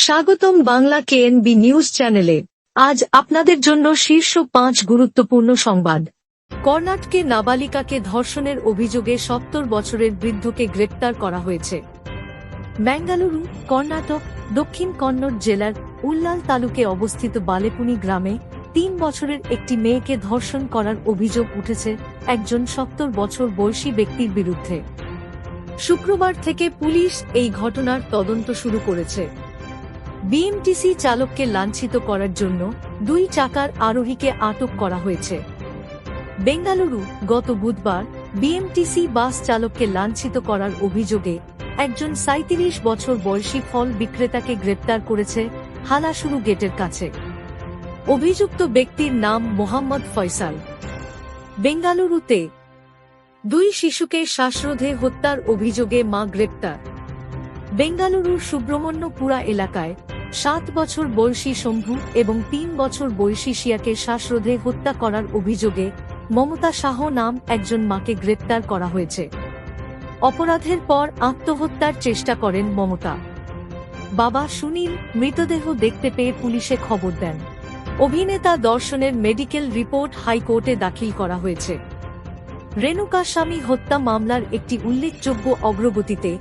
স্বাগতম বাংলা কেএনবি নিউজ চ্যানেলে। আজ আপনাদের জন্য শীর্ষ ৫ গুরুত্বপূর্ণ সংবাদ। কর্ণাটকে নাবালিকাকে ধর্ষণের অভিযোগে ৭০ বছরের বৃদ্ধকে গ্রেপ্তার করা হয়েছে। ম্যাঙ্গালুরু, কর্ণাটক, দক্ষিণ কন্নড় জেলার উল্লাল তালুকে অবস্থিত বালেপুনি গ্রামে ৩ বছরের একটি মেয়েকে ধর্ষণ করার অভিযোগ উঠেছে একজন ৭০ বছর বয়সী ব্যক্তির বিরুদ্ধে। শুক্রবার থেকে পুলিশ এই ঘটনার তদন্ত শুরু করেছে। বিএমটিসি চালককে লাঞ্ছিত করার জন্য ২ চাকার আরোহীকে আটক করা হয়েছে। বেঙ্গালুরু, গত বুধবার বিএমটিসি বাস চালককে লাঞ্ছিত করার অভিযোগে একজন ৩৭ বছর বয়সী ফল বিক্রেতাকে গ্রেপ্তার করেছে হালাশুরু গেটের কাছে। অভিযুক্ত ব্যক্তির নাম মোহাম্মদ ফয়সাল। বেঙ্গালুরুতে ২ শিশুকে শ্বাসরোধে হত্যার অভিযোগে মা গ্রেপ্তার। বেঙ্গালুরুর সুব্রহ্মণ্যপুরা এলাকায় ৭ বছর বয়সী শম্ভু এবং ৩ বছর বয়সী শিয়াকে শ্বাসরোধে হত্যা করার অভিযোগে মমতা শাহ নাম একজন মাকে গ্রেপ্তার করা হয়েছে। অপরাধের পর আত্মহত্যার চেষ্টা করেন মমতা। বাবা সুনীল মৃতদেহ দেখতে পেয়ে পুলিশে খবর দেন। অভিনেতা দর্শনের মেডিকেল রিপোর্ট হাইকোর্টে দাখিল করা হয়েছে। রেণুকা স্বামী হত্যা মামলার একটি উল্লেখযোগ্য অগ্রগতিতে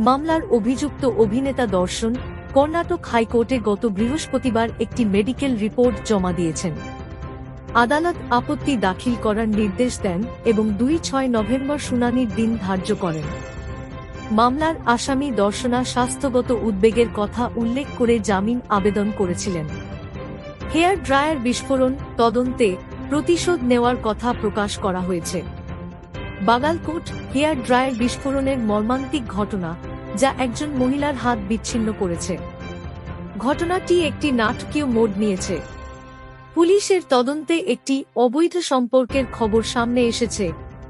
মামলার অভিযুক্ত অভিনেতা দর্শন কর্ণাটক হাইকোর্টে গত বৃহস্পতিবার একটি মেডিকেল রিপোর্ট জমা দিয়েছেন। আদালত আপত্তি দাখিল করার নির্দেশ দেন এবং ২-৬ নভেম্বর শুনানির দিন ধার্য করেন। মামলার আসামি দর্শনা স্বাস্থ্যগত উদ্বেগের কথা উল্লেখ করে জামিন আবেদন করেছিলেন। হেয়ার ড্রায়ার বিস্ফোরণ তদন্তে প্রতিশোধ নেওয়ার কথা প্রকাশ করা হয়েছে। বাগালকোট হেয়ার ড্রায়ার বিস্ফোরণের মর্মান্তিক ঘটনা, যা একজন মহিলার হাত বিচ্ছিন্ন করেছে। ঘটনাটি একটি নাটকীয় মোড় নিয়েছে। পুলিশের তদন্তে একটি অবৈধ সম্পর্কের খবর সামনে এসেছে।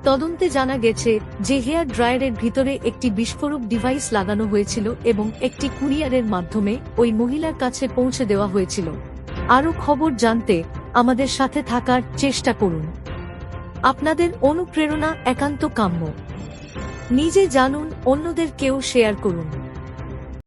তদন্তে জানা গেছে যে হেয়ার ড্রায়ারের ভিতরে একটি বিস্ফোরক ডিভাইস লাগানো হয়েছিল এবং একটি কুরিয়ারের মাধ্যমে ওই মহিলার কাছে পৌঁছে দেওয়া হয়েছিল। আরও খবর জানতে আমাদের সাথে থাকার চেষ্টা করুন। আপনাদের অনুপ্রেরণা একান্ত কাম্য। নিজে জানুন, অন্যদেরকেও শেয়ার করুন।